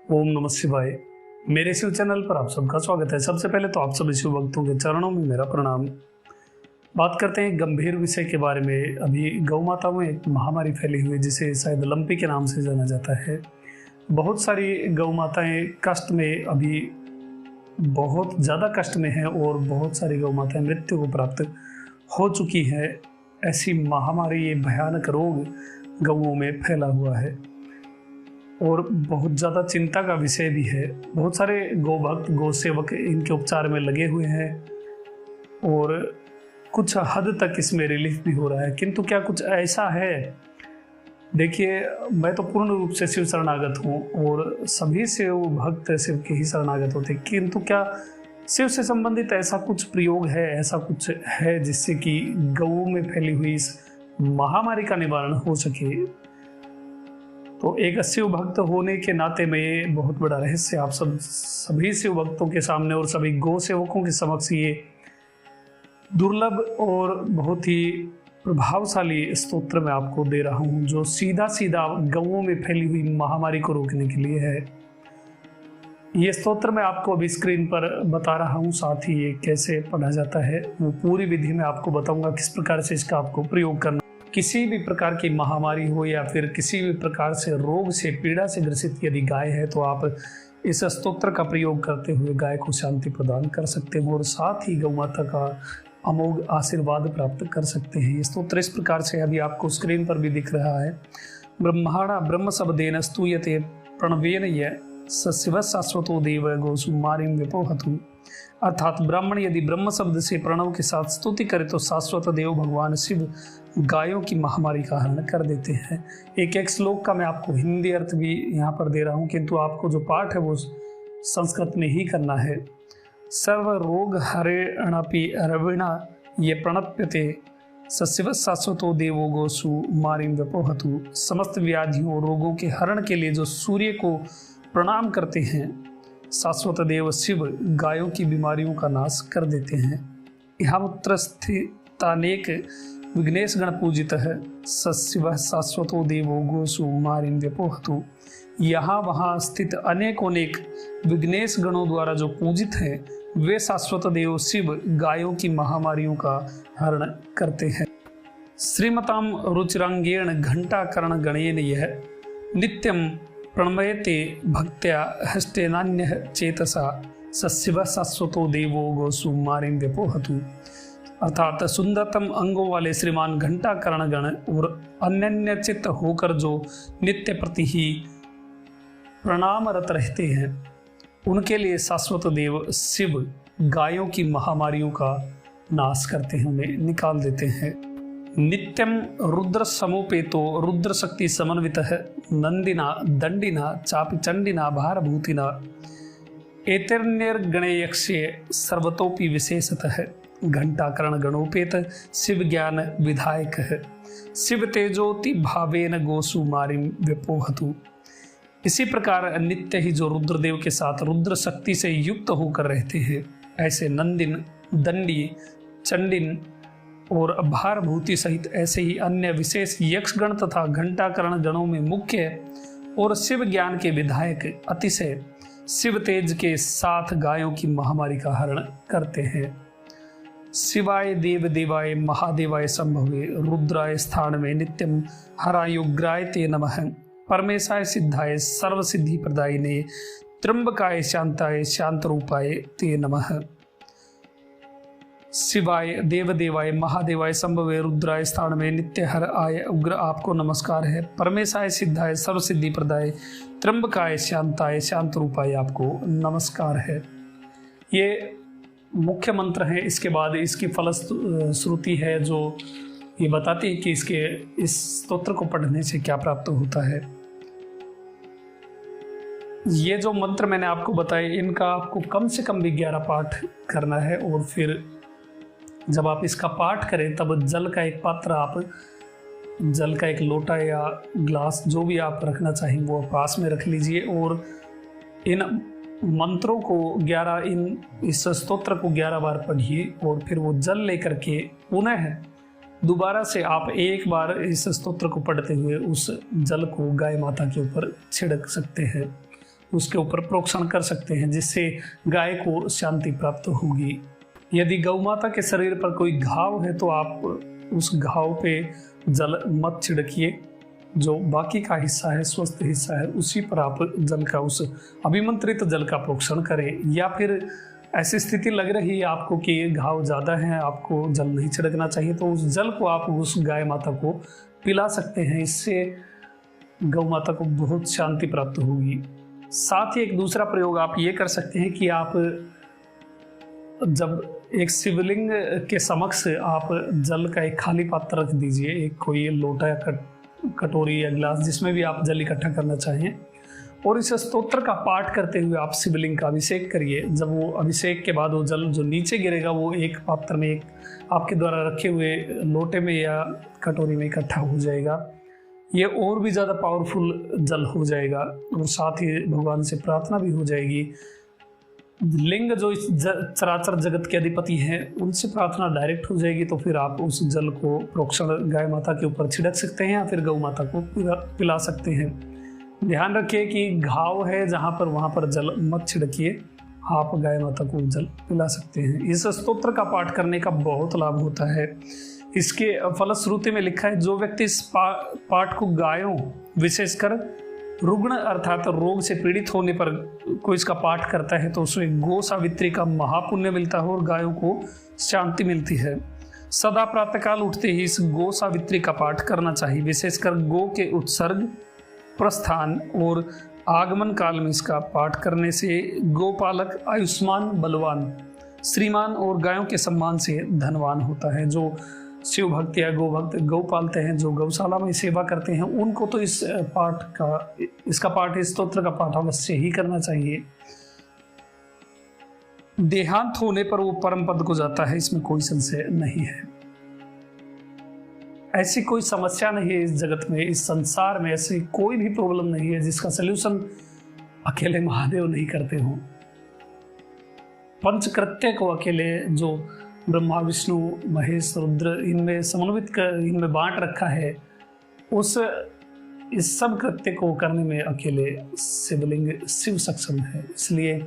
ओम नमः शिवाय। मेरे शिव चैनल पर आप सबका स्वागत है। सबसे पहले तो आप सभी शिव भक्तों के चरणों में मेरा प्रणाम। बात करते हैं गंभीर विषय के बारे में। अभी गौ माता में एक महामारी फैली हुई है जिसे शायद लंपी के नाम से जाना जाता है। बहुत सारी गौ माताएं कष्ट में, अभी बहुत ज़्यादा कष्ट में हैं और बहुत सारी गौ माताएं मृत्यु को प्राप्त हो चुकी हैं। ऐसी महामारी, ये भयानक रोग गौओं में फैला हुआ है और बहुत ज़्यादा चिंता का विषय भी है। बहुत सारे गौ भक्त, गौ सेवक इनके उपचार में लगे हुए हैं और कुछ हद तक इसमें रिलीफ भी हो रहा है। किंतु क्या कुछ ऐसा है? देखिए, मैं तो पूर्ण रूप से शिव शरणागत हूँ और सभी शिव भक्त शिव के ही शरणागत होते, किंतु क्या शिव से संबंधित ऐसा कुछ प्रयोग है, ऐसा कुछ है जिससे कि गऊ में फैली हुई इस महामारी का निवारण हो सके? तो एक शिव भक्त होने के नाते में ये बहुत बड़ा रहस्य आप सभी शिव भक्तों के सामने और सभी गौ सेवकों के समक्ष ये दुर्लभ और बहुत ही प्रभावशाली स्तोत्र मैं आपको दे रहा हूँ, जो सीधा सीधा गौओं में फैली हुई महामारी को रोकने के लिए है। ये स्तोत्र मैं आपको अभी स्क्रीन पर बता रहा हूँ, साथ ही ये कैसे पढ़ा जाता है वो पूरी विधि में आपको बताऊंगा, किस प्रकार से इसका आपको प्रयोग करना। किसी भी प्रकार की महामारी हो या फिर किसी भी प्रकार से रोग से, पीड़ा से ग्रसित यदि गाय है तो आप इस स्तोत्र का प्रयोग करते हुए गाय को शांति प्रदान कर सकते हैं और साथ ही गौ माता का अमोघ आशीर्वाद प्राप्त कर सकते हैं। ये स्तोत्र इस प्रकार से अभी आपको स्क्रीन पर भी दिख रहा है। ब्रह्माणा ब्रह्म शब्देन स्तूयते प्रणवेन य शिव शाश्वतो देव गोसु मारिम विपोहतु। अर्थात ब्राह्मण यदि ब्रह्म शब्द से प्रणव के साथ स्तुति करे तो शाश्वत देव भगवान शिव गायों की महामारी का हरण कर देते हैं। एक एक श्लोक का मैं आपको हिंदी अर्थ भी यहाँ पर दे रहा हूँ, किंतु आपको जो पाठ है वो संस्कृत में ही करना है। सर्व रोग हरेणपि रविणा ये प्रणप्यते सशिव शाश्वतो देवो गोसु मारिम व्यपोहतु। समस्त व्याधियों रोगों के हरण के लिए जो सूर्य को प्रणाम करते हैं, शाश्वत देव शिव गायों की बीमारियों का नाश कर देते हैं। यहाँ उत्तर स्थितानेक विघ्नेश गण पूजित है सशिव शाश्वतो देवो गोसु मारिम व्यपोहतु। यहाँ वहाँ स्थित अनेक विघ्नेश गणों द्वारा जो पूजित हैं, वे शाश्वत देव शिव गायों की महामारियों का हरण करते हैं। श्रीमताम रुचिरांगेण घंटाकर्ण गणेन यह नित्यम प्रणमयते भक्त्या हस्तेनान्य चेतसा सशिव शाश्वतो देवो गोसु मारिम व्यपोहतु। अर्थात सुंदरतम अंगों वाले श्रीमान घंटाकर्ण गण और अन्य चित्त होकर जो नित्य प्रति ही प्रणामरत रहते हैं, उनके लिए शाश्वत देव शिव गायों की महामारियों का नाश करते हैं, उन्हें निकाल देते हैं। नित्यम रुद्र समोपेतो रुद्र शक्ति समन्वित है नंदिना दंडिना चापि चंडिना भारभूतिना एतर्निर्गणयक्षे सर्वतोपि विशेषतः घंटाकर्ण गणोपेत शिव ज्ञान विधायक है शिव तेजोति भावेन गोसु मारिम व्यपोहतु। इसी प्रकार नित्य ही जो रुद्रदेव के साथ रुद्र शक्ति से युक्त होकर रहते हैं, ऐसे नंदिन, दंडी, चंडिन और भारभूति सहित ऐसे ही अन्य विशेष यक्षगण तथा घंटाकर्ण गणों में मुख्य और शिव ज्ञान के विधायक अतिशय शिव तेज के साथ गायों की महामारी का हरण करते हैं। शिवाय देव देवाय महादेवाय संभवे रुद्राय स्थान में नित्यम हरायुग्राय ते नमः परमेशाय सिद्धाय सर्व सिद्धि प्रदायिने त्र्यंबकाय शांताय शांत रूपाय ते नमः। शिवाय देव देवाय महादेवाय संभवे रुद्राय स्थान में नित्य हर आय उग्र आपको नमस्कार है। परमेशाय सिद्धाय सर्व सिद्धि प्रदाय त्र्यंबकाय शांताय शांत रूपाय आपको नमस्कार है। ये मुख्य मंत्र है। इसके बाद इसकी फलश्रुति है जो ये बताती है कि इस स्तोत्र को पढ़ने से क्या प्राप्त होता है। ये जो मंत्र मैंने आपको बताए, इनका आपको कम से कम भी 11 पाठ करना है और फिर जब आप इसका पाठ करें तब जल का एक पात्र, आप जल का एक लोटा या ग्लास जो भी आप रखना चाहें वो पास में रख लीजिए और इन मंत्रों को 11 इस स्तोत्र को 11 बार पढ़िए और फिर वो जल लेकर के पुनः दोबारा से आप एक बार इस स्तोत्र को पढ़ते हुए उस जल को गाय माता के ऊपर छिड़क सकते हैं। उसके ऊपर प्रोक्षण कर सकते हैं, जिससे गाय को शांति प्राप्त होगी। यदि गौ माता के शरीर पर कोई घाव है तो आप उस घाव पे जल मत छिड़किए। जो बाकी का हिस्सा है, स्वस्थ हिस्सा है, उसी पर आप जल का, उस अभिमंत्रित जल का प्रोक्षण करें। या फिर ऐसी स्थिति लग रही है आपको कि घाव ज़्यादा है, आपको जल नहीं छिड़कना चाहिए, तो उस जल को आप उस गाय माता को पिला सकते हैं। इससे गौ माता को बहुत शांति प्राप्त होगी। साथ ही एक दूसरा प्रयोग आप ये कर सकते हैं कि आप जब एक शिवलिंग के समक्ष आप जल का एक खाली पात्र रख दीजिए, एक कोई लोटा या कटोरी या गिलास, जिसमें भी आप जल इकट्ठा करना चाहें, और इस स्तोत्र का पाठ करते हुए आप शिवलिंग का अभिषेक करिए। जब वो अभिषेक के बाद वो जल जो नीचे गिरेगा वो एक पात्र में, एक आपके द्वारा रखे हुए लोटे में या कटोरी में इकट्ठा हो जाएगा। ये और भी ज़्यादा पावरफुल जल हो जाएगा और साथ ही भगवान से प्रार्थना भी हो जाएगी। लिंग जो इस चराचर जगत के अधिपति हैं, उनसे प्रार्थना डायरेक्ट हो जाएगी। तो फिर आप उस जल को प्रोक्षण गाय माता के ऊपर छिड़क सकते हैं या फिर गौ माता को पिला सकते हैं। ध्यान रखिए कि घाव है जहाँ पर, वहाँ पर जल मत छिड़किए, आप गाय माता को जल पिला सकते हैं। इस स्तोत्र का पाठ करने का बहुत लाभ होता है। इसके फलश्रुति में लिखा है, जो व्यक्ति इस पाठ को गायों, विशेषकर रुग्ण अर्थात रोग से पीड़ित होने पर कोई इसका पाठ करता है, तो उसमें गो सावित्री का महापुण्य मिलता है और गायों को शांति मिलती है। सदा प्रातःकाल उठते ही इस गो सावित्री का पाठ करना चाहिए। विशेषकर गो के उत्सर्ग, प्रस्थान और आगमन काल में इसका पाठ करने से गोपालक आयुष्मान, बलवान, श्रीमान और गायों के सम्मान से धनवान होता है। जो शिव भक्त या गौ भक्त गौ पालते हैं, जो गौशाला में सेवा करते हैं, उनको तो इसका पाठ, इस स्तोत्र का पाठ अवश्य ही करना चाहिए। देहांत होने पर वो परम पद को जाता है, इसमें कोई संशय नहीं है। ऐसी कोई समस्या नहीं है इस जगत में, इस संसार में ऐसी कोई भी प्रॉब्लम नहीं है जिसका सल्यूशन अकेले महादेव नहीं करते हो। पंचकृत्य को अकेले जो ब्रह्मा, विष्णु, महेश, रुद्र, इनमें समन्वित कर, इनमें बांट रखा है, इस सब कृत्य को करने में अकेले शिवलिंग शिव सक्षम है। इसलिए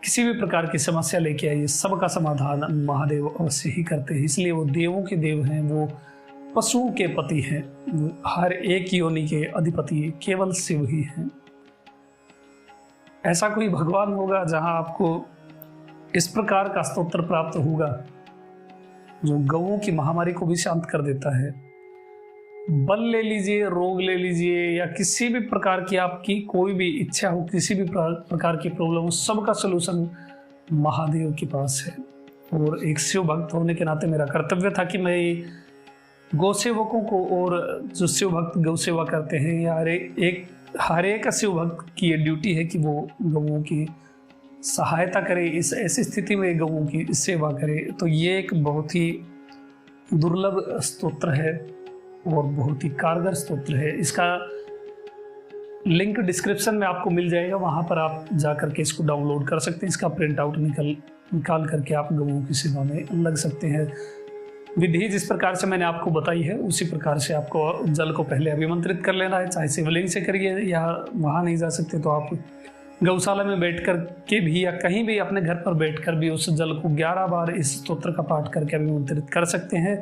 किसी भी प्रकार की समस्या लेके आइए, सबका समाधान महादेव अवश्य ही करते हैं। इसलिए वो देवों के देव हैं, वो पशुओं के पति हैं, हर एक योनि के अधिपति केवल शिव ही हैं। ऐसा कोई भगवान होगा जहां आपको इस प्रकार का स्तोत्र प्राप्त होगा जो गौओं की महामारी को भी शांत कर देता है। बल ले लीजिए, रोग ले लीजिए, या किसी भी प्रकार की आपकी कोई भी इच्छा हो, किसी भी प्रकार की प्रॉब्लम हो, सबका सलूशन महादेव के पास है। और एक शिव भक्त होने के नाते मेरा कर्तव्य था कि मैं गौ सेवकों को और जो शिव भक्त गौ सेवा करते हैं, या हर एक शिव भक्त की ये ड्यूटी है कि वो गौओं की सहायता करे, इस ऐसी स्थिति में गौओं की सेवा करे। तो ये एक बहुत ही दुर्लभ स्तोत्र है और बहुत ही कारगर स्तोत्र है। इसका लिंक डिस्क्रिप्शन में आपको मिल जाएगा, वहाँ पर आप जा करके इसको डाउनलोड कर सकते हैं। इसका प्रिंट आउट निकाल करके आप गौओं की सेवा में लग सकते हैं। विधि जिस प्रकार से मैंने आपको बताई है, उसी प्रकार से आपको जल को पहले अभिमंत्रित कर लेना है। चाहे शिवलिंग से करिए, या वहाँ नहीं जा सकते तो आप गौशाला में बैठ कर के भी, या कहीं भी अपने घर पर बैठ कर भी उस जल को 11 बार इस स्तोत्र का पाठ करके अभिमंत्रित कर सकते हैं।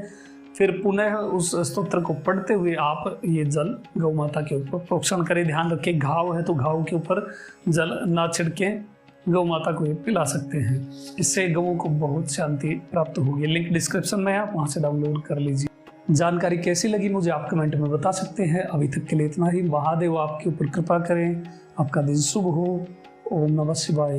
फिर पुनः उस स्तोत्र को पढ़ते हुए आप ये जल गौ माता के ऊपर प्रोक्षण करें। ध्यान रखें, घाव है तो घाव के ऊपर जल ना छिड़के, गौ माता को ये पिला सकते हैं। इससे गौओं को बहुत शांति प्राप्त होगी। लिंक डिस्क्रिप्शन में है, आप वहाँ से डाउनलोड कर लीजिए। जानकारी कैसी लगी मुझे आप कमेंट में बता सकते हैं। अभी तक के लिए इतना ही। महादेव आपके ऊपर कृपा करें, आपका दिन शुभ हो। ओम नमः शिवाय।